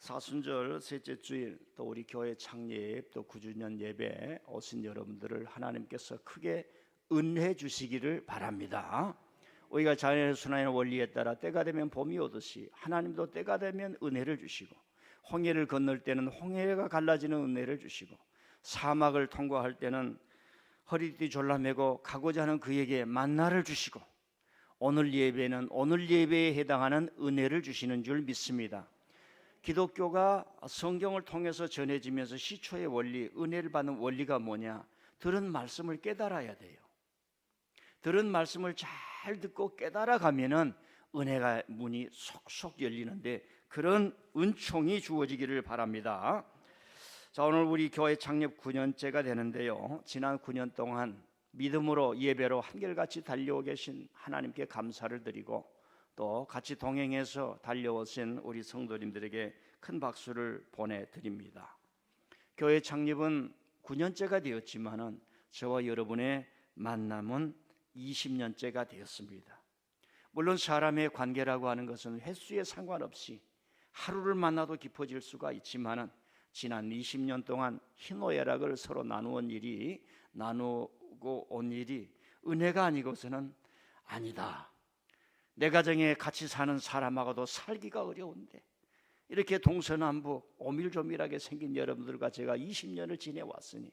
사순절 셋째 주일, 또 우리 교회 창립 또 9주년 예배 오신 여러분들을 하나님께서 크게 은혜 주시기를 바랍니다. 우리가 자연의 순환의 원리에 따라 때가 되면 봄이 오듯이 하나님도 때가 되면 은혜를 주시고, 홍해를 건널 때는 홍해가 갈라지는 은혜를 주시고, 사막을 통과할 때는 허리띠 졸라매고 가고자 하는 그에게 만나를 주시고, 오늘 예배는 오늘 예배에 해당하는 은혜를 주시는 줄 믿습니다. 기독교가 성경을 통해서 전해지면서 시초의 원리, 은혜를 받는 원리가 뭐냐? 들은 말씀을 깨달아야 돼요. 들은 말씀을 잘 듣고 깨달아가면은 은혜가 문이 속속 열리는데, 그런 은총이 주어지기를 바랍니다. 자, 오늘 우리 교회 창립 9년째가 되는데요, 지난 9년 동안 믿음으로 예배로 한결같이 달려오 계신 하나님께 감사를 드리고, 또 같이 동행해서 달려오신 우리 성도님들에게 큰 박수를 보내드립니다. 교회 창립은 9년째가 되었지만은 저와 여러분의 만남은 20년째가 되었습니다. 물론 사람의 관계라고 하는 것은 횟수에 상관없이 하루를 만나도 깊어질 수가 있지만은 지난 20년 동안 희노애락을 서로 나누고 온 일이 은혜가 아니고서는 아니다. 내 가정에 같이 사는 사람하고도 살기가 어려운데 이렇게 동서남북 오밀조밀하게 생긴 여러분들과 제가 20년을 지내왔으니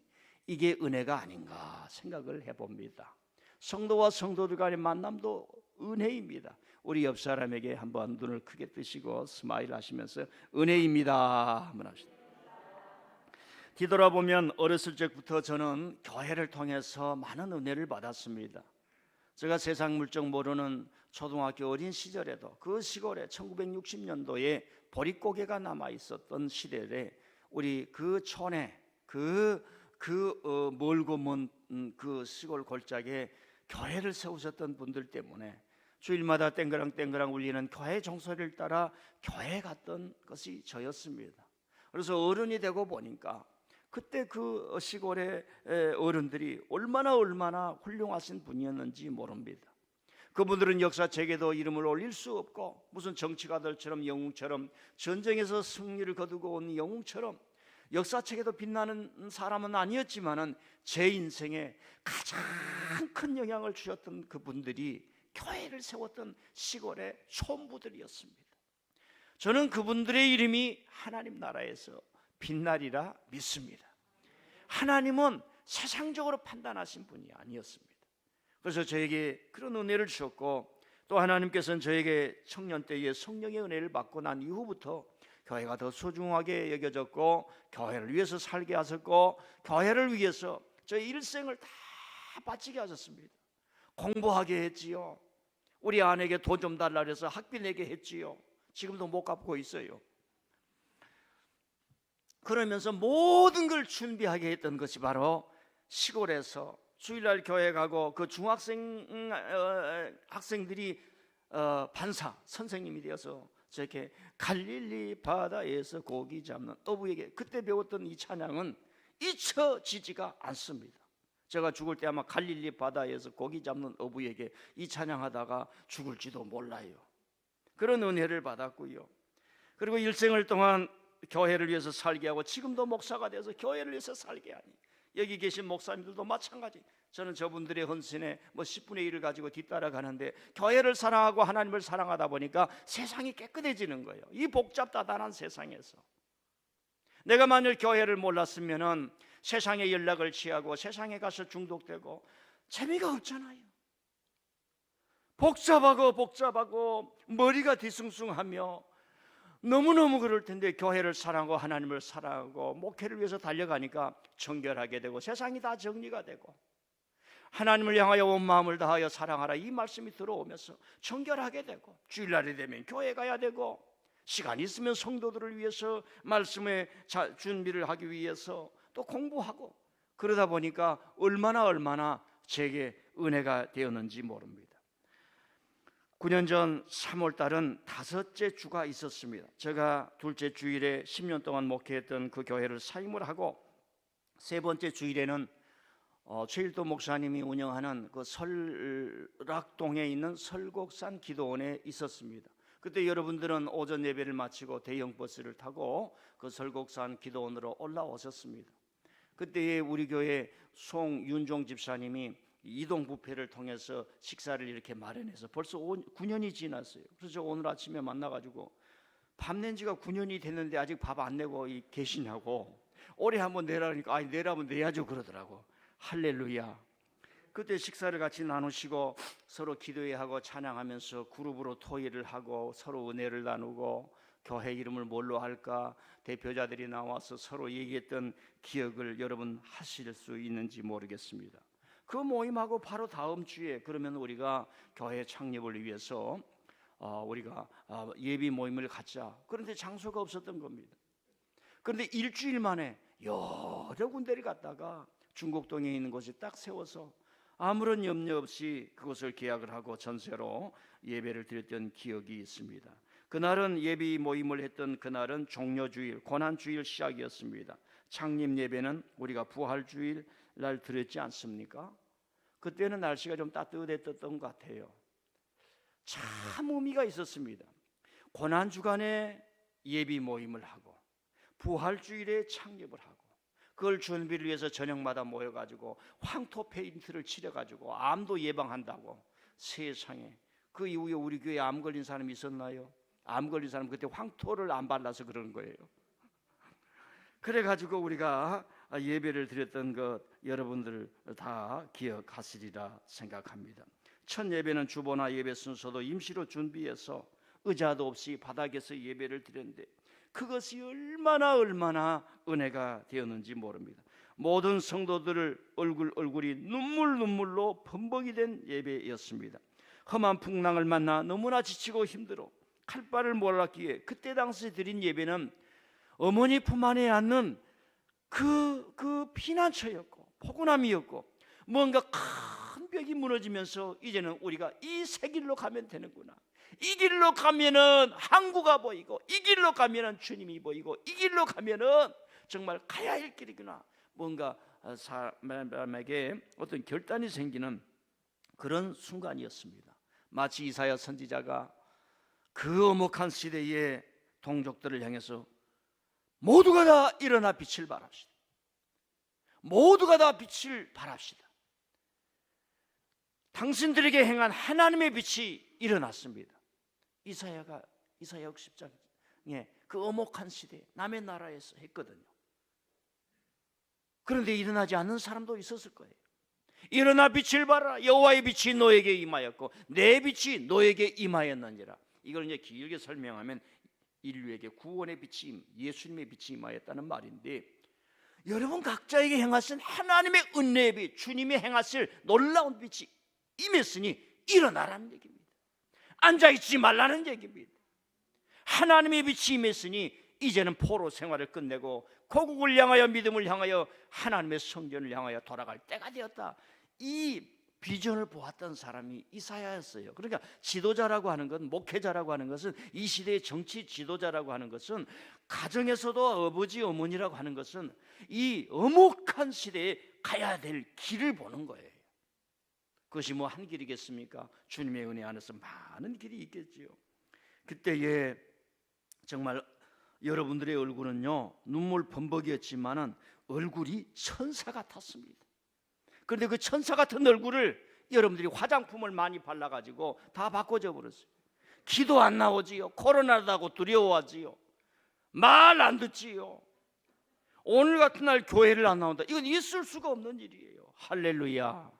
이게 은혜가 아닌가 생각을 해봅니다. 성도와 성도들 간의 만남도 은혜입니다. 우리 옆 사람에게 한번 눈을 크게 뜨시고 스마일 하시면서 은혜입니다 한번 합시다. 뒤돌아보면 어렸을 적부터 저는 교회를 통해서 많은 은혜를 받았습니다. 제가 세상 물정 모르는 초등학교 어린 시절에도 그 시골에 1960년도에 보릿고개가 남아 있었던 시대에 우리 그 촌에 멀고 먼 그 시골 골짜기에 교회를 세우셨던 분들 때문에 주일마다 땡그랑 울리는 교회 종소리를 따라 교회에 갔던 것이 저였습니다. 그래서 어른이 되고 보니까 그때 그 시골의 어른들이 얼마나 훌륭하신 분이었는지 모릅니다. 그분들은 역사책에도 이름을 올릴 수 없고 무슨 정치가들처럼 영웅처럼 전쟁에서 승리를 거두고 온 영웅처럼 역사책에도 빛나는 사람은 아니었지만은 제 인생에 가장 큰 영향을 주셨던 그분들이 교회를 세웠던 시골의 촌부들이었습니다. 저는 그분들의 이름이 하나님 나라에서 빛나리라 믿습니다. 하나님은 세상적으로 판단하신 분이 아니었습니다. 그래서 저에게 그런 은혜를 주셨고, 또 하나님께서는 저에게 청년 때에 성령의 은혜를 받고 난 이후부터 교회가 더 소중하게 여겨졌고, 교회를 위해서 살게 하셨고, 교회를 위해서 저의 일생을 다 바치게 하셨습니다. 공부하게 했지요. 우리 아내에게 돈 좀 달라 그래서 학비 내게 했지요. 지금도 못 갚고 있어요. 그러면서 모든 걸 준비하게 했던 것이 바로 시골에서 주일날 교회 가고 그 학생들이 반사 선생님이 되어서 저렇게 갈릴리 바다에서 고기 잡는 어부에게, 그때 배웠던 이 찬양은 잊혀지지가 않습니다. 제가 죽을 때 아마 갈릴리 바다에서 고기 잡는 어부에게 이 찬양하다가 죽을지도 몰라요. 그런 은혜를 받았고요. 그리고 일생을 동안 교회를 위해서 살게 하고 지금도 목사가 돼서 교회를 위해서 살게 하니, 여기 계신 목사님들도 마찬가지. 저는 저분들의 헌신에 10분의 1을 가지고 뒤따라가는데 교회를 사랑하고 하나님을 사랑하다 보니까 세상이 깨끗해지는 거예요. 이 복잡다단한 세상에서 내가 만일 교회를 몰랐으면은 세상에 연락을 취하고 세상에 가서 중독되고 재미가 없잖아요. 복잡하고 머리가 뒤숭숭하며 너무너무 그럴 텐데 교회를 사랑하고 하나님을 사랑하고 목회를 위해서 달려가니까 정결하게 되고 세상이 다 정리가 되고, 하나님을 향하여 온 마음을 다하여 사랑하라 이 말씀이 들어오면서 정결하게 되고, 주일날이 되면 교회 가야 되고, 시간이 있으면 성도들을 위해서 말씀의 준비를 하기 위해서 또 공부하고, 그러다 보니까 얼마나 제게 은혜가 되었는지 모릅니다. 9년 전 3월 달은 5째 주가 있었습니다. 제가 둘째 주일에 10년 동안 목회했던 그 교회를 사임을 하고, 세 번째 주일에는 최일도 목사님이 운영하는 그 설락동에 있는 설곡산 기도원에 있었습니다. 그때 여러분들은 오전 예배를 마치고 대형 버스를 타고 그 설곡산 기도원으로 올라오셨습니다. 그때 우리 교회 송윤종 집사님이 이동 뷔페를 통해서 식사를 이렇게 마련해서 벌써 9년이 지났어요. 그래서 오늘 아침에 만나가지고 밥 낸 지가 9년이 됐는데 아직 밥 안 내고 계시냐고, 올해 한번 내라니까 아니 내라면 내야죠 그러더라고. 할렐루야. 그때 식사를 같이 나누시고 서로 기도회하고 찬양하면서 그룹으로 토의를 하고 서로 은혜를 나누고 교회 이름을 뭘로 할까 대표자들이 나와서 서로 얘기했던 기억을 여러분 하실 수 있는지 모르겠습니다. 그 모임하고 바로 다음 주에 그러면 우리가 교회 창립을 위해서 우리가 예비 모임을 갖자. 그런데 장소가 없었던 겁니다. 그런데 일주일 만에 여러 군데를 갔다가 중곡동에 있는 곳에 딱 세워서 아무런 염려 없이 그것을 계약을 하고 전세로 예배를 드렸던 기억이 있습니다. 그날은 예비 모임을 했던 그날은 종려주일, 고난주일 시작이었습니다. 창립 예배는 우리가 부활주일 날 드렸지 않습니까? 그때는 날씨가 좀 따뜻했던 것 같아요. 참 의미가 있었습니다. 고난주간에 예비 모임을 하고 부활주일에 창립을 하고 그걸 준비를 위해서 저녁마다 모여가지고 황토 페인트를 칠해가지고 암도 예방한다고. 세상에, 그 이후에 우리 교회에 암 걸린 사람이 있었나요? 암 걸린 사람 그때 황토를 안 발라서 그런 거예요. 그래가지고 우리가 예배를 드렸던 것 여러분들 다 기억하시리라 생각합니다. 첫 예배는 주보나 예배 순서도 임시로 준비해서 의자도 없이 바닥에서 예배를 드렸는데 그것이 얼마나 은혜가 되었는지 모릅니다. 모든 성도들을 얼굴이 눈물로 범벅이 된 예배였습니다. 험한 풍랑을 만나 너무나 지치고 힘들어 칼바를 몰았기에 그때 당시 드린 예배는 어머니 품 안에 앉는 그 피난처였고 포근함이었고 뭔가 큰 벽이 무너지면서 이제는 우리가 이 새 길로 가면 되는구나. 이 길로 가면은 항구가 보이고 이 길로 가면은 주님이 보이고 이 길로 가면은 정말 가야 할 길이구나. 뭔가 사람에게 어떤 결단이 생기는 그런 순간이었습니다. 마치 이사야 선지자가 그 엄혹한 시대의 동족들을 향해서 모두가 다 일어나 빛을 발합시다. 모두가 다 빛을 발합시다. 당신들에게 행한 하나님의 빛이 일어났습니다. 이사야 60장에 그 엄혹한 시대에 남의 나라에서 했거든요. 그런데 일어나지 않는 사람도 있었을 거예요. 일어나 빛을 발하라. 여호와의 빛이 너에게 임하였고 내 빛이 너에게 임하였느니라. 이걸 이제 길게 설명하면 인류에게 구원의 빛이 예수님의 빛이 임하였다는 말인데, 여러분 각자에게 행하신 하나님의 은혜의 빛, 주님이 행하실 놀라운 빛이 임했으니 일어나라는 얘기입니다. 앉아있지 말라는 얘기입니다. 하나님의 빛이 임했으니 이제는 포로 생활을 끝내고 고국을 향하여 믿음을 향하여 하나님의 성전을 향하여 돌아갈 때가 되었다. 이 비전을 보았던 사람이 이사야였어요. 그러니까 지도자라고 하는 건, 목회자라고 하는 것은, 이 시대의 정치 지도자라고 하는 것은, 가정에서도 아버지 어머니라고 하는 것은 이 엄혹한 시대에 가야 될 길을 보는 거예요. 그것이 뭐 한 길이겠습니까? 주님의 은혜 안에서 많은 길이 있겠지요. 그때에 정말 여러분들의 얼굴은요 눈물 범벅이었지만은 얼굴이 천사 같았습니다. 그런데 그 천사 같은 얼굴을 여러분들이 화장품을 많이 발라가지고 다 바꿔줘 버렸어요. 기도 안 나오지요. 코로나라고 두려워하지요. 말 안 듣지요. 오늘 같은 날 교회를 안 나온다. 이건 있을 수가 없는 일이에요. 할렐루야.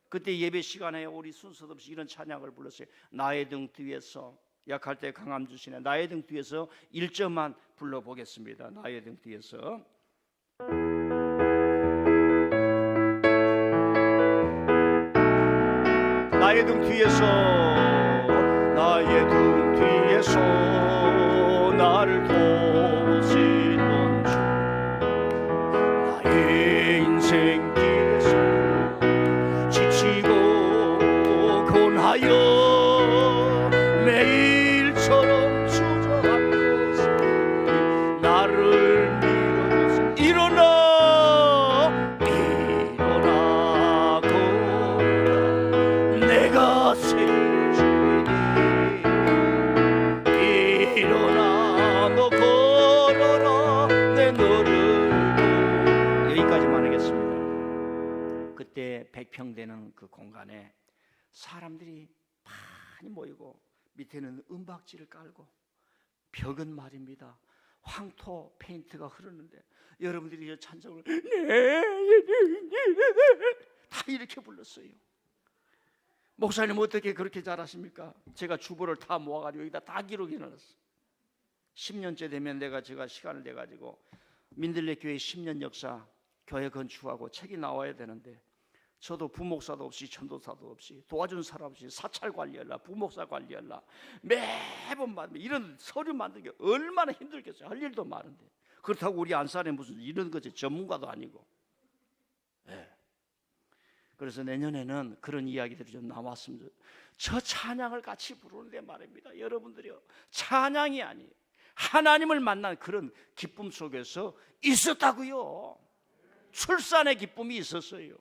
그때 예배 시간에 우리 순서도 없이 이런 찬양을 불렀어요. 나의 등 뒤에서, 약할 때 강함 주시네. 나의 등 뒤에서 1절만 불러보겠습니다. 나의 등 뒤에서. 나의 등 뒤에서, 나의 등 뒤에서 나를 도우시는 주, 나의 인생 길에서 지치고 곤하여 매일처럼 주저한 곳에 나를 밀어주세요. 일어나고 내가 새 주이니 100평 되는 그 공간에 사람들이 많이 모이고 밑에는 은박지를 깔고 벽은 말입니다, 황토 페인트가 흐르는데 여러분들이 이 찬송을 다 이렇게 불렀어요. 목사님 어떻게 그렇게 잘하십니까? 제가 주보를 다 모아가지고 여기다 다 기록해 놨어요. 10년째 되면 제가 시간을 내가지고 민들레 교회 10년 역사 교회 건축하고 책이 나와야 되는데 저도 부목사도 없이 전도사도 없이 도와준 사람 없이 사찰 관리하려 부목사 관리하려 매번 이런 서류 만들기 얼마나 힘들겠어요. 할 일도 많은데 그렇다고 우리 안산에 무슨 이런 거지 전문가도 아니고. 네. 그래서 내년에는 그런 이야기들이 좀 나왔으면 저 찬양을 같이 부르는데 말입니다, 여러분들이요, 찬양이 아니에요, 하나님을 만난 그런 기쁨 속에서 있었다고요. 출산의 기쁨이 있었어요.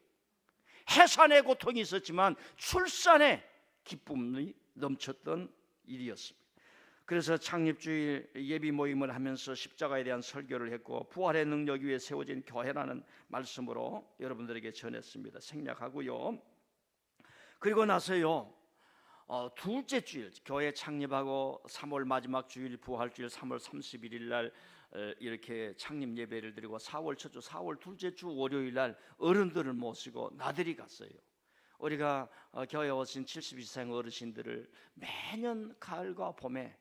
해산의 고통이 있었지만 출산의 기쁨이 넘쳤던 일이었습니다. 그래서 창립주일 예비 모임을 하면서 십자가에 대한 설교를 했고 부활의 능력 위에 세워진 교회라는 말씀으로 여러분들에게 전했습니다. 생략하고요. 그리고 나서요, 둘째 주일 교회 창립하고 3월 마지막 주일 부활주일 3월 31일 날 이렇게 창립 예배를 드리고 4월 첫 주 4월 둘째 주 월요일 날 어른들을 모시고 나들이 갔어요. 우리가 교회에 오신 72세 어르신들을 매년 가을과 봄에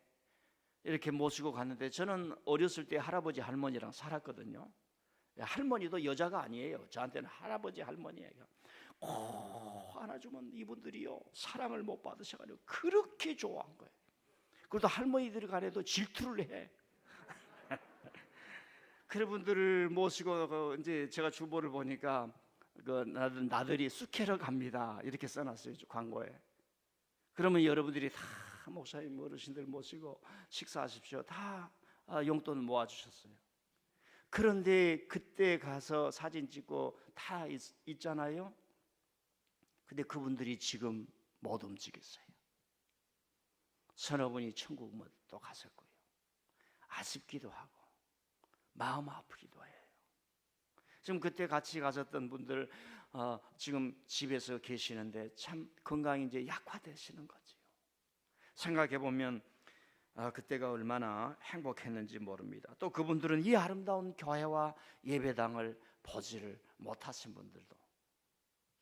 이렇게 모시고 갔는데 저는 어렸을 때 할아버지 할머니랑 살았거든요. 할머니도 여자가 아니에요. 저한테는 할아버지 할머니예요. 꼭 안아주면 이분들이요 사랑을 못 받으셔가지고 그렇게 좋아한 거예요. 그래도 할머니들 간에도 질투를 해. 그런 분들을 모시고 이제 제가 주보를 보니까 나들이 쑥캐러 갑니다 이렇게 써놨어요, 광고에. 그러면 여러분들이 다 목사님 어르신들 모시고 식사하십시오 다 용돈 모아주셨어요. 그런데 그때 가서 사진 찍고 다 있잖아요. 근데 그분들이 지금 못 움직였어요. 서너 분이 천국은 또 갔었고요. 아쉽기도 하고 마음 아프기도 해요. 지금 그때 같이 가셨던 분들 지금 집에서 계시는데 참 건강이 이제 약화되시는 거지요. 생각해 보면 그때가 얼마나 행복했는지 모릅니다. 또 그분들은 이 아름다운 교회와 예배당을 보지를 못하신 분들도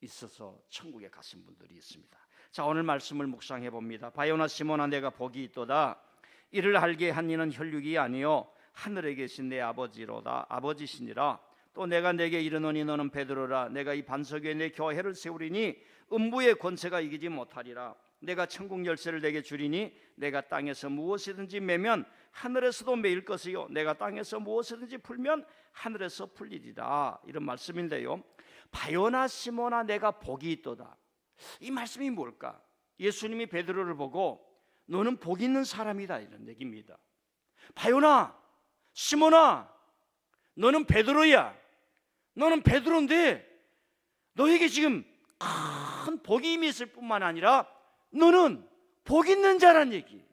있어서 천국에 가신 분들이 있습니다. 자, 오늘 말씀을 묵상해 봅니다. 바요나 시몬아 내가 복이 있도다. 이를 알게 한 이는 혈육이 아니요 하늘에 계신 내 아버지로다. 아버지시니라. 또 내가 내게 이르노니 너는 베드로라. 내가 이 반석 위에 내 교회를 세우리니 음부의 권세가 이기지 못하리라. 내가 천국 열쇠를 내게 주리니 내가 땅에서 무엇이든지 매면 하늘에서도 매일 것이요 내가 땅에서 무엇이든지 풀면 하늘에서 풀리리라. 이런 말씀인데요, 바요나 시몬아 내가 복이 있도다. 이 말씀이 뭘까? 예수님이 베드로를 보고 너는 복 있는 사람이다 이런 얘기입니다. 바요나 시몬아 너는 베드로야. 너는 베드로인데 너에게 지금 큰 복이 임이 있을 뿐만 아니라 너는 복 있는 자란 얘기.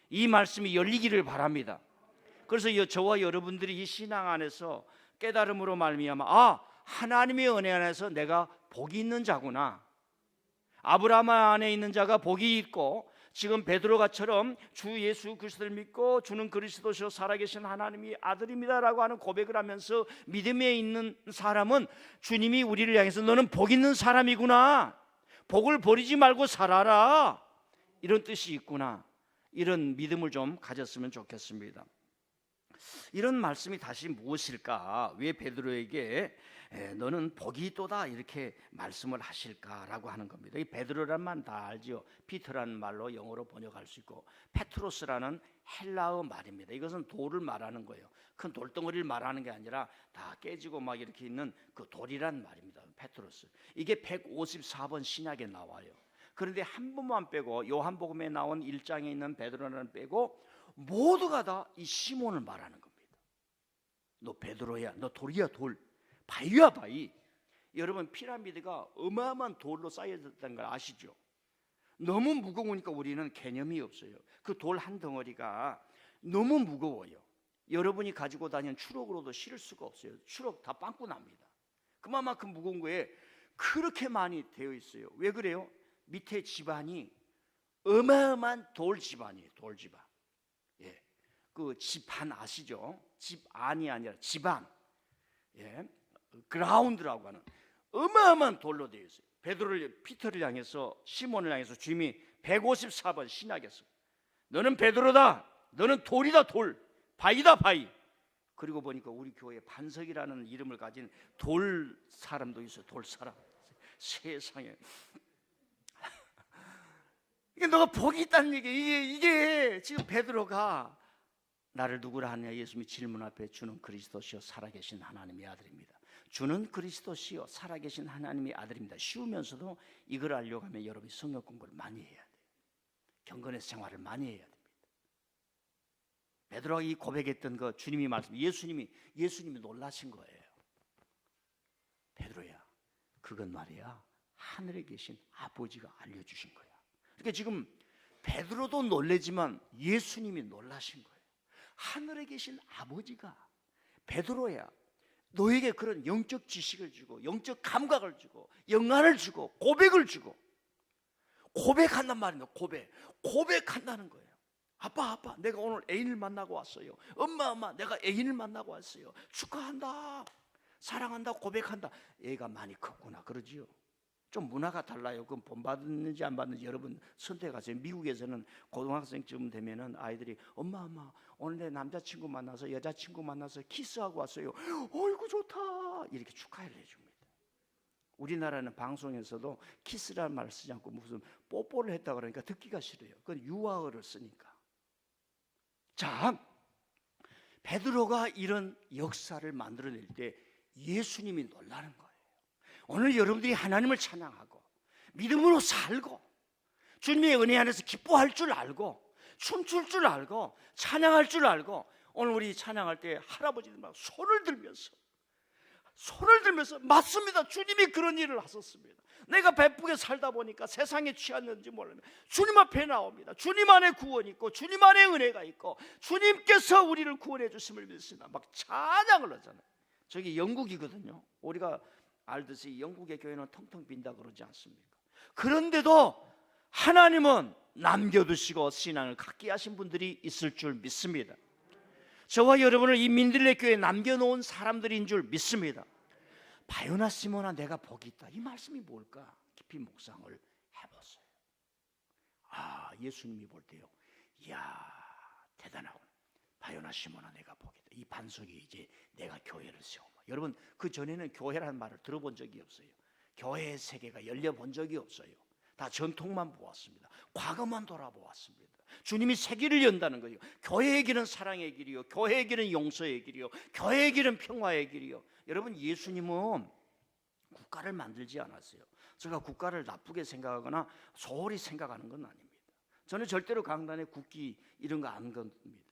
이 말씀이 열리기를 바랍니다. 그래서 저와 여러분들이 이 신앙 안에서 깨달음으로 말미암아 하나님의 은혜 안에서 내가 복이 있는 자구나. 아브라함 안에 있는 자가 복이 있고 지금 베드로가처럼 주 예수 그리스도를 믿고 주는 그리스도시요 살아계신 하나님이 아들입니다라고 하는 고백을 하면서 믿음에 있는 사람은 주님이 우리를 향해서 너는 복 있는 사람이구나, 복을 버리지 말고 살아라, 이런 뜻이 있구나, 이런 믿음을 좀 가졌으면 좋겠습니다. 이런 말씀이 다시 무엇일까? 왜 베드로에게 너는 복이 있도다 이렇게 말씀을 하실까라고 하는 겁니다. 이 베드로란 말 다 알죠. 피터라는 말로 영어로 번역할 수 있고 페트로스라는 헬라어 말입니다. 이것은 돌을 말하는 거예요. 큰 돌덩어리를 말하는 게 아니라 다 깨지고 막 이렇게 있는 그 돌이란 말입니다. 페트로스. 이게 154번 신약에 나와요. 그런데 한 번만 빼고 요한복음에 나온 1장에 있는 베드로는 빼고 모두가 다 이 시몬을 말하는 겁니다. 너 베드로야, 너 돌이야 돌, 바위야 바위. 여러분 피라미드가 어마어마한 돌로 쌓여졌다는 걸 아시죠? 너무 무거우니까 우리는 개념이 없어요. 그 돌 한 덩어리가 너무 무거워요. 여러분이 가지고 다니는 추록으로도 실을 수가 없어요. 추록 다 빵꾸 납니다. 그만큼 무거운 거에 그렇게 많이 되어 있어요. 왜 그래요? 밑에 집안이 어마어마한 돌 집안이에요. 돌 집안. 예, 그 집안 아시죠? 집안이 아니라 집안. 예, 그라운드라고 하는 어마어마한 돌로 되어 있어요. 피터를 향해서, 시몬을 향해서 주님이 154번 신약에서 너는 베드로다, 너는 돌이다, 돌, 바위다, 바위. 그리고 보니까 우리 교회에 반석이라는 이름을 가진 돌 사람도 있어요. 돌 사람. 세상에. 이게 너가 복이 있다는 얘기. 이게 지금 베드로가 나를 누구라 하느냐, 예수님이 질문 앞에 주는 그리스도시요 살아계신 하나님의 아들입니다. 주는 그리스도시요 살아계신 하나님의 아들입니다. 쉬우면서도 이걸 알려고 하면 여러분이 성경 공부를 많이 해야 돼요. 경건의 생활을 많이 해야 됩니다. 베드로가 이 고백했던 거 주님이 예수님이 놀라신 거예요. 베드로야, 그건 말이야 하늘에 계신 아버지가 알려주신 거야. 그러니까 지금 베드로도 놀래지만 예수님이 놀라신 거예요. 하늘에 계신 아버지가 베드로야, 너에게 그런 영적 지식을 주고 영적 감각을 주고 영안을 주고 고백을 주고 고백한단 말입니다. 고백한다는 거예요. 아빠, 내가 오늘 애인을 만나고 왔어요. 엄마, 내가 애인을 만나고 왔어요. 축하한다, 사랑한다, 고백한다. 애가 많이 컸구나, 그러지요. 좀 문화가 달라요. 그럼 본받는지 안 받는지 여러분 선택하세요. 미국에서는 고등학생쯤 되면은 아이들이 엄마, 오늘 내 남자친구 만나서 여자친구 만나서 키스하고 왔어요. 어이구 좋다, 이렇게 축하를 해줍니다. 우리나라는 방송에서도 키스라는 말을 쓰지 않고 무슨 뽀뽀를 했다 그러니까 듣기가 싫어요. 그건 유아어를 쓰니까. 자, 베드로가 이런 역사를 만들어낼 때 예수님이 놀라는 거예요. 오늘 여러분들이 하나님을 찬양하고 믿음으로 살고 주님의 은혜 안에서 기뻐할 줄 알고 춤출 줄 알고 찬양할 줄 알고, 오늘 우리 찬양할 때 할아버지들 막 손을 들면서 맞습니다. 주님이 그런 일을 하셨습니다. 내가 베푸게 살다 보니까 세상에 취했는지 몰라요. 주님 앞에 나옵니다. 주님 안에 구원이 있고 주님 안에 은혜가 있고 주님께서 우리를 구원해 주심을 믿습니다. 막 찬양을 하잖아요. 저기 영국이거든요. 우리가 알듯이 영국의 교회는 텅텅 빈다 그러지 않습니까? 그런데도 하나님은 남겨두시고 신앙을 갖게 하신 분들이 있을 줄 믿습니다. 저와 여러분을 이 민들레 교회에 남겨놓은 사람들인 줄 믿습니다. 바요나 시모나 내가 복이 있다, 이 말씀이 뭘까 깊이 묵상을 해봤어요. 예수님이 볼 때요, 이야 대단하구나. 바요나 시모나 내가 복이 있다. 이 반석이 이제 내가 교회를 세워. 여러분, 그 전에는 교회라는 말을 들어본 적이 없어요. 교회의 세계가 열려본 적이 없어요. 다 전통만 보았습니다. 과거만 돌아보았습니다. 주님이 세계를 연다는 거예요. 교회의 길은 사랑의 길이요, 교회의 길은 용서의 길이요, 교회의 길은 평화의 길이요. 여러분, 예수님은 국가를 만들지 않았어요. 제가 국가를 나쁘게 생각하거나 소홀히 생각하는 건 아닙니다. 저는 절대로 강단에 국기 이런 거 안 겁니다.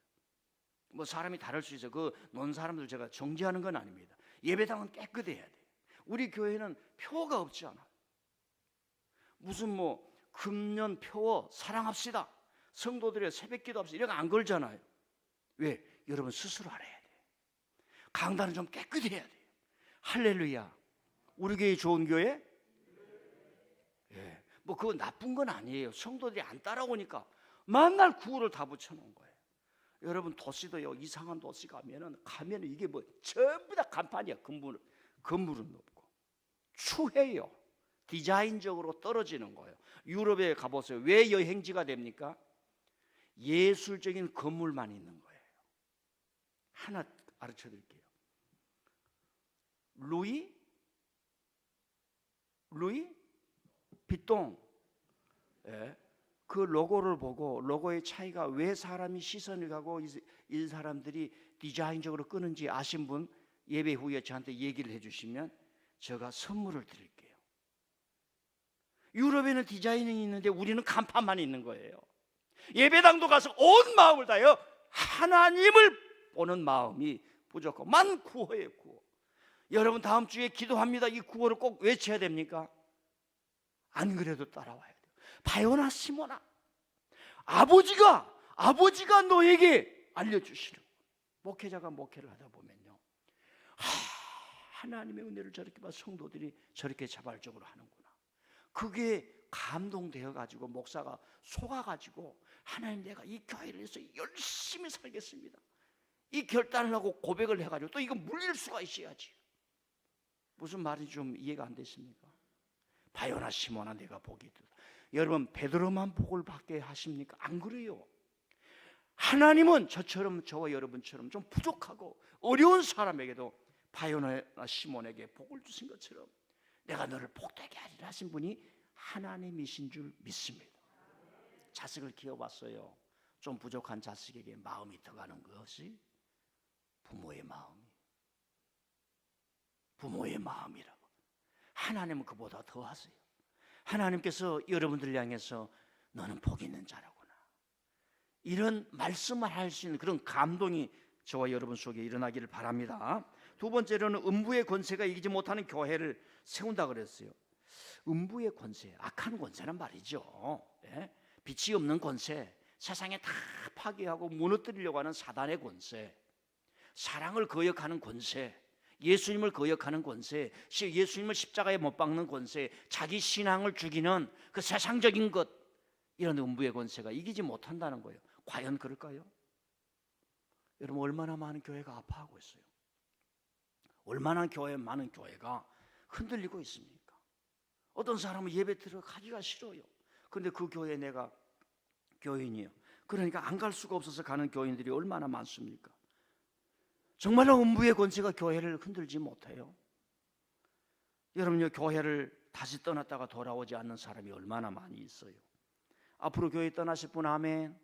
뭐 사람이 다를 수 있어요. 그 논 사람들 제가 정죄하는 건 아닙니다. 예배당은 깨끗해야 돼요. 우리 교회는 표가 없지 않아요. 무슨 뭐 금년 표어 사랑합시다, 성도들의 새벽기도 합시다, 이런 거 안 걸잖아요. 왜? 여러분 스스로 알아야 돼요. 강단은 좀 깨끗해야 돼요. 할렐루야. 우리 교회 좋은 교회? 예. 뭐 그거 나쁜 건 아니에요. 성도들이 안 따라오니까 만날 구호를 다 붙여놓은 거예요. 여러분 도시도요, 이상한 도시 가면은 이게 뭐 전부 다 간판이야. 건물은 높고 추해요. 디자인적으로 떨어지는 거예요. 유럽에 가보세요. 왜 여행지가 됩니까? 예술적인 건물만 있는 거예요. 하나 가르쳐 드릴게요. 루이 비통, 예, 그 로고를 보고 로고의 차이가 왜 사람이 시선을 가고 이 사람들이 디자인적으로 끄는지 아신 분 예배 후에 저한테 얘기를 해주시면 제가 선물을 드릴게요. 유럽에는 디자인이 있는데 우리는 간판만 있는 거예요. 예배당도 가서 온 마음을 다하여 하나님을 보는 마음이 부족하고 만 구호예요. 구호. 여러분 다음 주에 기도합니다. 이 구호를 꼭 외쳐야 됩니까? 안 그래도 따라와야 돼요. 바요나 시모나, 아버지가 너에게 알려주시는, 목회자가 목회를 하다 보면요, 하나님의 은혜를 저렇게 봐 성도들이 저렇게 자발적으로 하는구나. 그게 감동되어 가지고 목사가 속아 가지고 하나님, 내가 이 교회를 위해서 열심히 살겠습니다, 이 결단을 하고 고백을 해가지고 또 이거 물릴 수가 있어야지. 무슨 말인지 좀 이해가 안 되십니까? 바요나 시모나 내가 복이 있다. 여러분, 베드로만 복을 받게 하십니까? 안 그래요. 하나님은 저처럼, 저와 여러분처럼 좀 부족하고 어려운 사람에게도 바요나 시몬에게 복을 주신 것처럼 내가 너를 복되게 하리라 하신 분이 하나님이신 줄 믿습니다. 자식을 키워봤어요. 좀 부족한 자식에게 마음이 더가는 것이 부모의 마음이라고. 하나님은 그보다 더 하세요. 하나님께서 여러분들을 향해서 너는 복 있는 자라구나, 이런 말씀을 할 수 있는 그런 감동이 저와 여러분 속에 일어나기를 바랍니다. 두 번째로는 음부의 권세가 이기지 못하는 교회를 세운다 그랬어요. 음부의 권세, 악한 권세란 말이죠. 예? 빛이 없는 권세, 세상에 다 파괴하고 무너뜨리려고 하는 사단의 권세, 사랑을 거역하는 권세, 예수님을 거역하는 권세, 예수님을 십자가에 못 박는 권세, 자기 신앙을 죽이는 그 세상적인 것, 이런 음부의 권세가 이기지 못한다는 거예요. 과연 그럴까요? 여러분, 얼마나 많은 교회가 아파하고 있어요. 얼마나 많은 교회가 흔들리고 있습니까? 어떤 사람은 예배 들어가기가 싫어요. 그런데 그 교회에 내가 교인이에요. 그러니까 안 갈 수가 없어서 가는 교인들이 얼마나 많습니까? 정말로 음부의 권세가 교회를 흔들지 못해요. 여러분요, 교회를 다시 떠났다가 돌아오지 않는 사람이 얼마나 많이 있어요. 앞으로 교회 떠나실 분 아멘.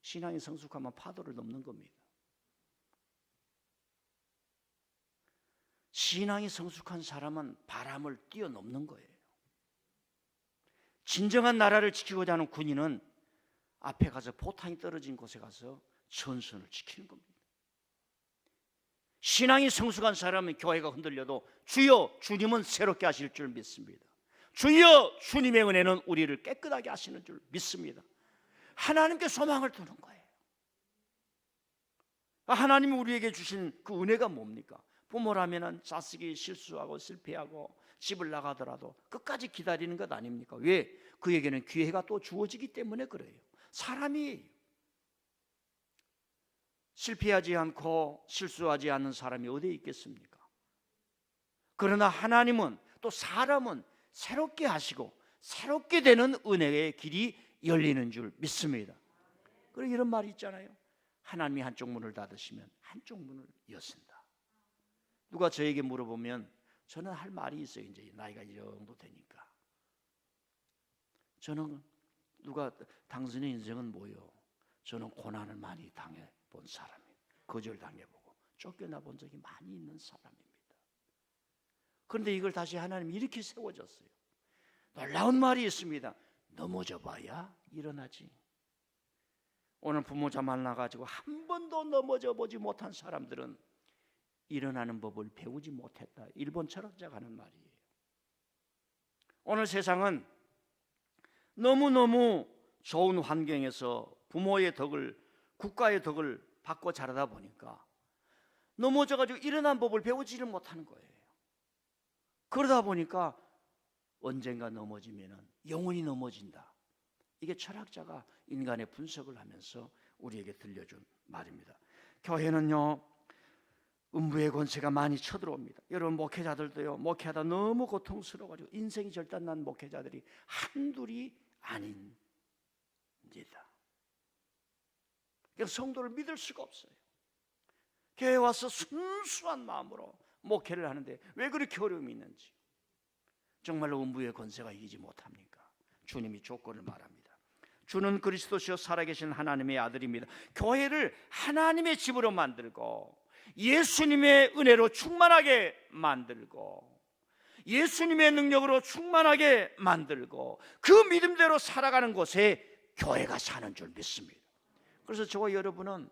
신앙이 성숙하면 파도를 넘는 겁니다. 신앙이 성숙한 사람은 바람을 뛰어넘는 거예요. 진정한 나라를 지키고자 하는 군인은 앞에 가서 포탄이 떨어진 곳에 가서 전선을 지키는 겁니다. 신앙이 성숙한 사람은 교회가 흔들려도 주여, 주님은 새롭게 하실 줄 믿습니다. 주여, 주님의 은혜는 우리를 깨끗하게 하시는 줄 믿습니다. 하나님께 소망을 두는 거예요. 하나님이 우리에게 주신 그 은혜가 뭡니까? 부모라면 자식이 실수하고 실패하고 집을 나가더라도 끝까지 기다리는 것 아닙니까? 왜? 그에게는 기회가 또 주어지기 때문에 그래요. 사람이 실패하지 않고 실수하지 않는 사람이 어디에 있겠습니까? 그러나 하나님은, 또 사람은 새롭게 하시고 새롭게 되는 은혜의 길이 열리는 줄 믿습니다. 그리고 이런 말이 있잖아요. 하나님이 한쪽 문을 닫으시면 한쪽 문을 여신다. 누가 저에게 물어보면 저는 할 말이 있어요. 이제 나이가 이 정도 되니까. 저는 누가 당신의 인생은 뭐요? 저는 고난을 많이 당해본 사람이에요. 거절당해보고 쫓겨나 본 적이 많이 있는 사람입니다. 그런데 이걸 다시 하나님이 이렇게 세워졌어요. 놀라운 말이 있습니다. 넘어져 봐야 일어나지. 오늘 부모자 만나가지고 한 번도 넘어져 보지 못한 사람들은 일어나는 법을 배우지 못했다. 일본 철학자가 하는 말이에요. 오늘 세상은 너무너무 좋은 환경에서 부모의 덕을, 국가의 덕을 받고 자라다 보니까 넘어져가지고 일어난 법을 배우지를 못하는 거예요. 그러다 보니까 언젠가 넘어지면 영원히 넘어진다. 이게 철학자가 인간의 분석을 하면서 우리에게 들려준 말입니다. 교회는요, 음부의 권세가 많이 쳐들어옵니다. 여러분, 목회자들도요, 목회하다 너무 고통스러워가지고 인생이 절단난 목회자들이 한둘이 아닙니다. 그래서 성도를 믿을 수가 없어요. 교회에 와서 순수한 마음으로 목회를 하는데 왜 그렇게 어려움이 있는지. 정말로 음부의 권세가 이기지 못합니까? 주님이 조건을 말합니다. 주는 그리스도시요 살아계신 하나님의 아들입니다. 교회를 하나님의 집으로 만들고 예수님의 은혜로 충만하게 만들고 예수님의 능력으로 충만하게 만들고 그 믿음대로 살아가는 곳에 교회가 사는 줄 믿습니다. 그래서 저와 여러분은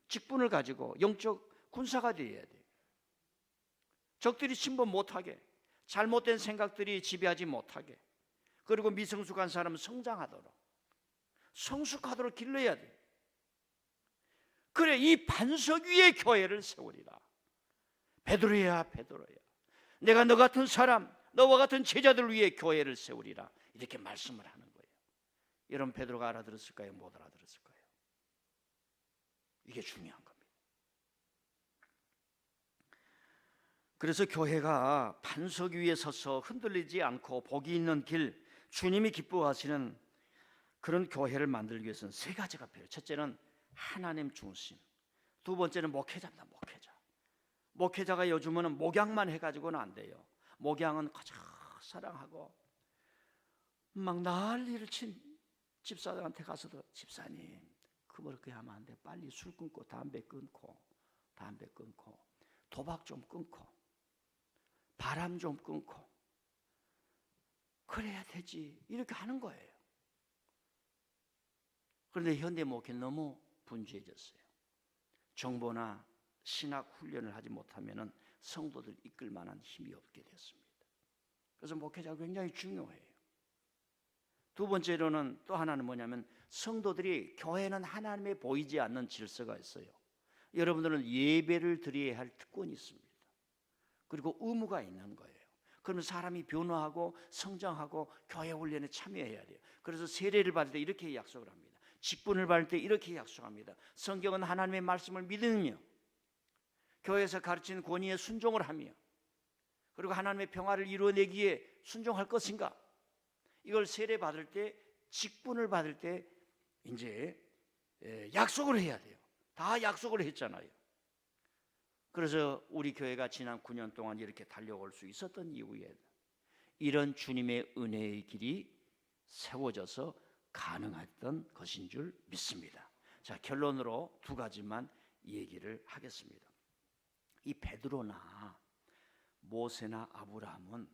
직분을 가지고 영적 군사가 되어야 돼요. 적들이 침범 못하게, 잘못된 생각들이 지배하지 못하게, 그리고 미성숙한 사람은 성장하도록, 성숙하도록 길러야 돼요. 그래, 이 반석 위에 교회를 세우리라. 베드로야, 베드로야, 내가 너 같은 사람, 너와 같은 제자들을 위해 교회를 세우리라, 이렇게 말씀을 하는 거예요. 여러분, 베드로가 알아들었을까요? 못 알아들었을까요? 이게 중요한 겁니다. 그래서 교회가 반석 위에 서서 흔들리지 않고 복이 있는 길, 주님이 기뻐하시는 그런 교회를 만들기 위해서는 세 가지가 필요해요. 첫째는 하나님 중심, 두 번째는 목회자입니다. 목회자가 요즘은 목양만 해가지고는 안 돼요. 목양은 가장 사랑하고 막 난리를 친 집사한테 가서도, 집사님 그렇게 하면 안 돼, 빨리 술 끊고 담배 끊고 도박 좀 끊고 바람 좀 끊고 그래야 되지, 이렇게 하는 거예요. 그런데 현대 목회는 너무 분주해졌어요. 정보나 신학 훈련을 하지 못하면 성도들 이끌 만한 힘이 없게 됐습니다. 그래서 목회자가 굉장히 중요해요. 두 번째로는, 또 하나는 뭐냐면, 성도들이, 교회는 하나님의 보이지 않는 질서가 있어요. 여러분들은 예배를 드려야 할 특권이 있습니다. 그리고 의무가 있는 거예요. 그러면 사람이 변화하고 성장하고 교회 훈련에 참여해야 돼요. 그래서 세례를 받을 때 이렇게 약속을 합니다. 직분을 받을 때 이렇게 약속합니다. 성경은 하나님의 말씀을 믿으며 교회에서 가르치는 권위에 순종을 하며, 그리고 하나님의 평화를 이루어내기에 순종할 것인가, 이걸 세례 받을 때, 직분을 받을 때 이제 약속을 해야 돼요. 다 약속을 했잖아요. 그래서 우리 교회가 지난 9년 동안 이렇게 달려올 수 있었던 이유에 이런 주님의 은혜의 길이 세워져서 가능했던 것인 줄 믿습니다. 자, 결론으로 두 가지만 얘기를 하겠습니다. 이 베드로나 모세나 아브라함은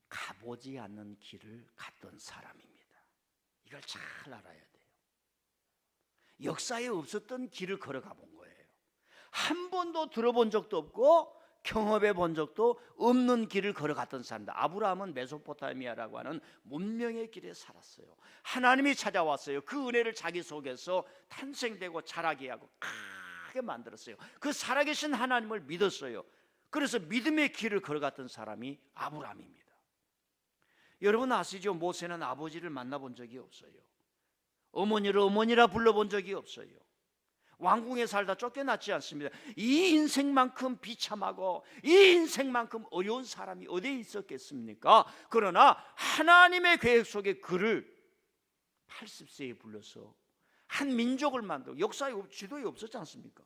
가보지 않는 길을 갔던 사람입니다. 이걸 잘 알아야 돼요. 역사에 없었던 길을 걸어가 본 거예요. 한 번도 들어본 적도 없고 경험해 본 적도 없는 길을 걸어갔던 사람들. 아브라함은 메소포타미아라고 하는 문명의 길에 살았어요. 하나님이 찾아왔어요. 그 은혜를 자기 속에서 탄생되고 자라게 하고 크게 만들었어요. 그 살아계신 하나님을 믿었어요. 그래서 믿음의 길을 걸어갔던 사람이 아브라함입니다. 여러분 아시죠? 모세는 아버지를 만나본 적이 없어요. 어머니를 어머니라 불러본 적이 없어요. 왕궁에 살다 쫓겨났지 않습니다. 이 인생만큼 비참하고 이 인생만큼 어려운 사람이 어디에 있었겠습니까? 그러나 하나님의 계획 속에 그를 80세에 불러서 한 민족을 만들고, 역사에 지도에 없었지 않습니까?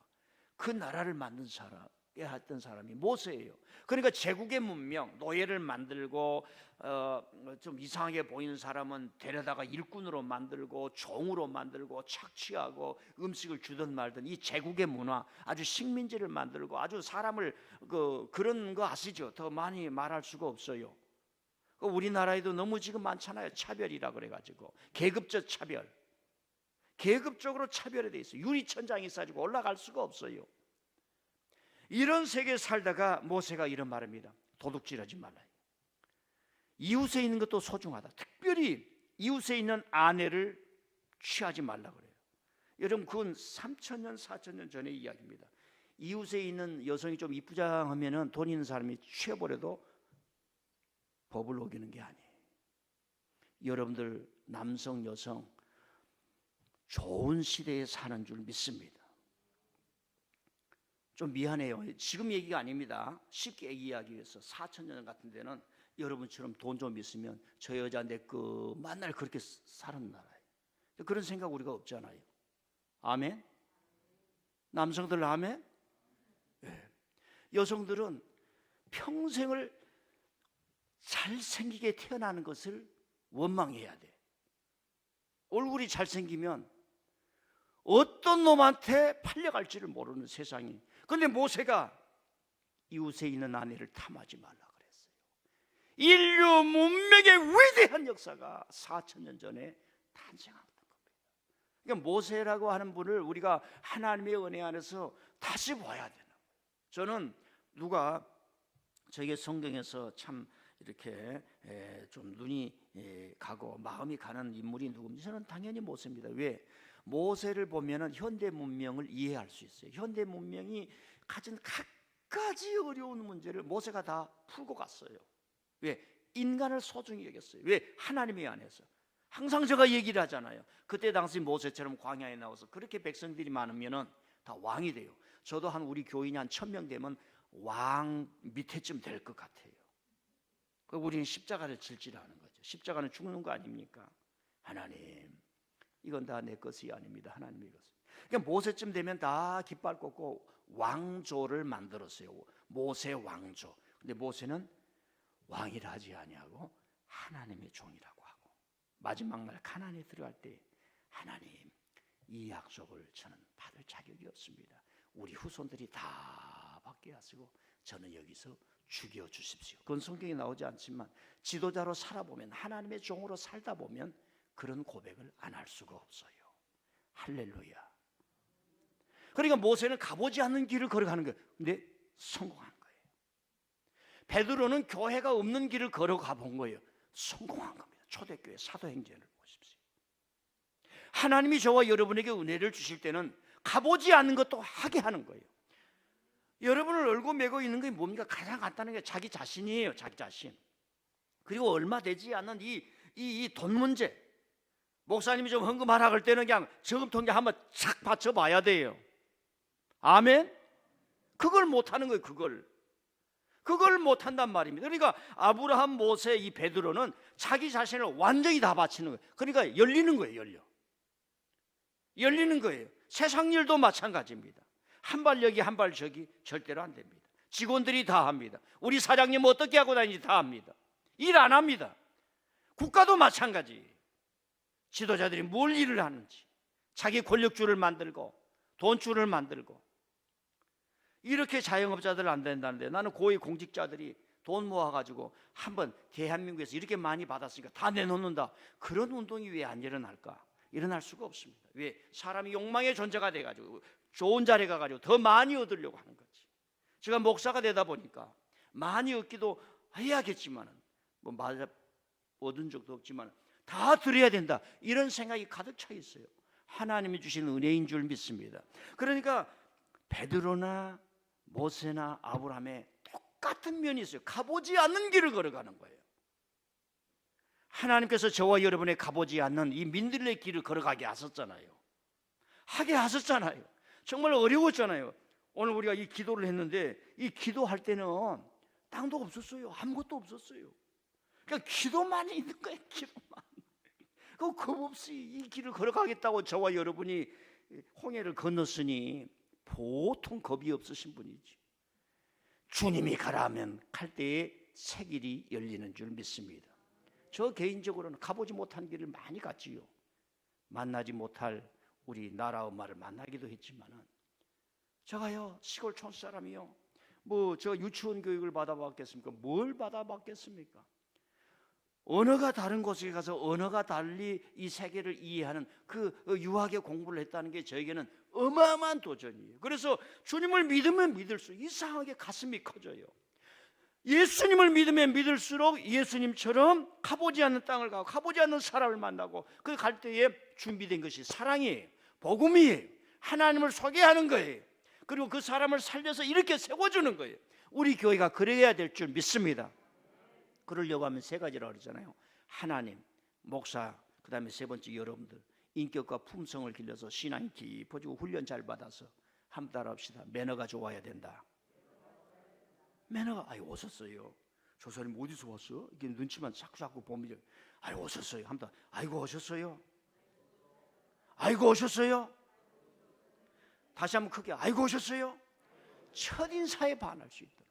그 나라를 만든 사람, 했던 사람이 모세예요. 그러니까 제국의 문명, 노예를 만들고 좀 이상하게 보이는 사람은 데려다가 일꾼으로 만들고 종으로 만들고 착취하고 음식을 주든 말든, 이 제국의 문화, 아주 식민지를 만들고 아주 사람을 그런 거 아시죠? 더 많이 말할 수가 없어요. 우리나라에도 너무 지금 많잖아요. 차별이라 그래가지고 계급적 차별, 계급적으로 차별에 돼 있어요. 유리천장이 쌓이고 올라갈 수가 없어요. 이런 세계에 살다가 모세가 이런 말입니다. 도둑질하지 말라. 이웃에 있는 것도 소중하다. 특별히 이웃에 있는 아내를 취하지 말라 그래요. 여러분, 그건 3,000년 4,000년 전의 이야기입니다. 이웃에 있는 여성이 좀 이쁘장하면 돈 있는 사람이 취해버려도 법을 어기는 게 아니에요. 여러분들 남성 여성 좋은 시대에 사는 줄 믿습니다. 좀 미안해요. 지금 얘기가 아닙니다. 쉽게 얘기하기 위해서 4,000년 같은 데는 여러분처럼 돈 좀 있으면 저 여자 내 그 만날 그렇게 사는 나라예요. 그런 생각 우리가 없잖아요. 아멘? 남성들 아멘? 네. 여성들은 평생을 잘생기게 태어나는 것을 원망해야 돼. 얼굴이 잘생기면 어떤 놈한테 팔려갈지를 모르는 세상이. 그런데 모세가 이웃에 있는 아내를 탐하지 말라 그랬어요. 인류 문명의 위대한 역사가 4,000년 전에 탄생했던 겁니다. 그러니까 모세라고 하는 분을 우리가 하나님의 은혜 안에서 다시 봐야 되는 거예요. 저는 누가 저에게 성경에서 참 이렇게 좀 눈이 가고 마음이 가는 인물이 누굽니까? 저는 당연히 모세입니다. 왜? 모세를 보면은 현대 문명을 이해할 수 있어요. 현대 문명이 가진 가지 어려운 문제를 모세가 다 풀고 갔어요. 왜? 인간을 소중히 여겼어요. 왜? 하나님의 안에서. 항상 제가 얘기를 하잖아요. 그때 당시 모세처럼 광야에 나와서 그렇게 백성들이 많으면은 다 왕이 돼요. 저도 한 우리 교인이 한 1000명 되면 왕 밑에쯤 될 것 같아요. 우리는 십자가를 질질하는 거죠. 십자가는 죽는 거 아닙니까? 하나님, 이건 다 내 것이 아닙니다. 하나님의 것. 그러니까 모세쯤 되면 다 깃발 꽂고 왕조를 만들었어요. 모세 왕조. 근데 모세는 왕이라 하지 아니하고 하나님의 종이라고 하고, 마지막 날 가나안에 들어갈 때 하나님, 이 약속을 저는 받을 자격이 없습니다. 우리 후손들이 다 받게 하시고 저는 여기서 죽여 주십시오. 그건 성경에 나오지 않지만 지도자로 살아보면, 하나님의 종으로 살다 보면 그런 고백을 안 할 수가 없어요. 할렐루야. 그러니까 모세는 가보지 않는 길을 걸어가는 거예요. 근데 성공한 거예요. 베드로는 교회가 없는 길을 걸어가 본 거예요. 성공한 겁니다. 초대교회 사도행전을 보십시오. 하나님이 저와 여러분에게 은혜를 주실 때는 가보지 않는 것도 하게 하는 거예요. 여러분을 얼고 매고 있는 게 뭡니까? 가장 간단한 게 자기 자신이에요. 자기 자신. 그리고 얼마 되지 않는 이 돈 문제. 목사님이 좀 헌금하라 그럴 때는 그냥 저금통에 한번 착 받쳐봐야 돼요. 아멘? 그걸 못하는 거예요. 그걸 못한단 말입니다. 그러니까 아브라함, 모세, 이 베드로는 자기 자신을 완전히 다 바치는 거예요. 그러니까 열리는 거예요. 열리는 거예요. 세상 일도 마찬가지입니다. 한 발 여기 한 발 저기 절대로 안 됩니다. 직원들이 다 합니다. 우리 사장님 어떻게 하고 다니는지 다 합니다. 일 안 합니다. 국가도 마찬가지. 지도자들이 뭘 일을 하는지, 자기 권력줄을 만들고 돈줄을 만들고, 이렇게 자영업자들 안 된다는데 나는 고위 공직자들이 돈 모아가지고 한번 대한민국에서 이렇게 많이 받았으니까 다 내놓는다. 그런 운동이 왜 안 일어날까? 일어날 수가 없습니다. 왜? 사람이 욕망의 존재가 돼가지고 좋은 자리에 가가지고 더 많이 얻으려고 하는 거지. 제가 목사가 되다 보니까 많이 얻기도 해야겠지만, 뭐 맞아 얻은 적도 없지만 다 드려야 된다, 이런 생각이 가득 차 있어요. 하나님이 주신 은혜인 줄 믿습니다. 그러니까 베드로나 모세나 아브라함의 똑같은 면이 있어요. 가보지 않는 길을 걸어가는 거예요. 하나님께서 저와 여러분의 가보지 않는 이 민들레 길을 걸어가게 하셨잖아요. 하게 하셨잖아요. 정말 어려웠잖아요. 오늘 우리가 이 기도를 했는데, 이 기도할 때는 땅도 없었어요. 아무것도 없었어요. 그러니까 기도만 있는 거예요. 기도만. 그 겁 없이 이 길을 걸어가겠다고 저와 여러분이 홍해를 건넜으니 보통 겁이 없으신 분이지. 주님이 가라 하면 갈 때에 새 길이 열리는 줄 믿습니다. 저 개인적으로는 가보지 못한 길을 많이 갔지요. 만나지 못할 우리 나라 엄마를 만나기도 했지만은, 제가요 시골 촌 사람이요, 뭐 저 유치원 교육을 받아봤겠습니까? 뭘 받아봤겠습니까? 언어가 다른 곳에 가서 언어가 달리 이 세계를 이해하는 그 유학의 공부를 했다는 게 저에게는 어마어마한 도전이에요. 그래서 주님을 믿으면 믿을수록 이상하게 가슴이 커져요. 예수님을 믿으면 믿을수록 예수님처럼 가보지 않는 땅을 가고 가보지 않는 사람을 만나고, 그 갈 때에 준비된 것이 사랑이에요. 복음이에요. 하나님을 소개하는 거예요. 그리고 그 사람을 살려서 이렇게 세워주는 거예요. 우리 교회가 그래야 될 줄 믿습니다. 그러려고 하면 세 가지라고 그러잖아요. 하나님, 목사, 그 다음에 세 번째 여러분들 인격과 품성을 길러서 신앙이 깊어지고 훈련 잘 받아서 한번 따라합시다. 매너가 좋아야 된다. 매너가, 아이 오셨어요. 저 사람이 어디서 왔어? 이렇게 눈치만 자꾸 보면, 아이 오셨어요. 한번 더, 아이고 오셨어요. 아이고 오셨어요. 다시 한번 크게, 아이고 오셨어요. 첫인사에 반할 수 있도록.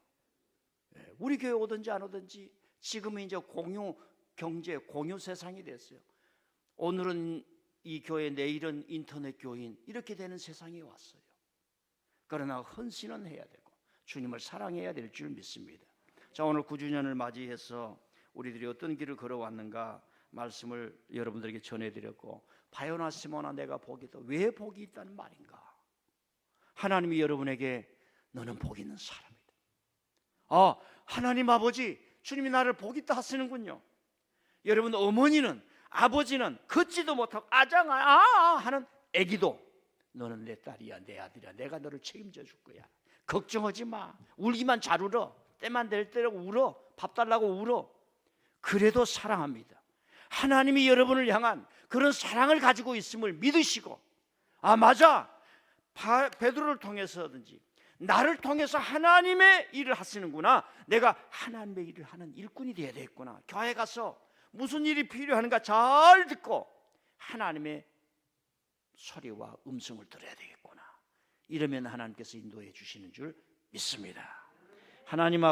우리 교회 오든지 안 오든지 지금은 이제 공유 경제, 공유 세상이 됐어요. 오늘은 이 교회, 내일은 인터넷 교인, 이렇게 되는 세상이 왔어요. 그러나 헌신은 해야 되고 주님을 사랑해야 될 줄 믿습니다. 자, 오늘 9주년을 맞이해서 우리들이 어떤 길을 걸어왔는가 말씀을 여러분들에게 전해드렸고, 바요나 시모나 내가 복이 있다. 왜 복이 있다는 말인가? 하나님이 여러분에게 너는 복 있는 사람이다. 아, 하나님 아버지, 주님이 나를 복 있다 하시는군요. 여러분 어머니는, 아버지는 걷지도 못하고 아장아 하는 애기도 너는 내 딸이야, 내 아들이야, 내가 너를 책임져 줄 거야. 걱정하지 마. 울기만 잘 울어. 때만 될 대로 울어. 밥 달라고 울어. 그래도 사랑합니다. 하나님이 여러분을 향한 그런 사랑을 가지고 있음을 믿으시고, 아 맞아, 베드로를 통해서든지 나를 통해서 하나님의 일을 하시는구나, 내가 하나님의 일을 하는 일꾼이 되어야 되겠구나, 교회 가서 무슨 일이 필요한가 잘 듣고 하나님의 소리와 음성을 들어야 되겠구나, 이러면 하나님께서 인도해 주시는 줄 믿습니다. 하나님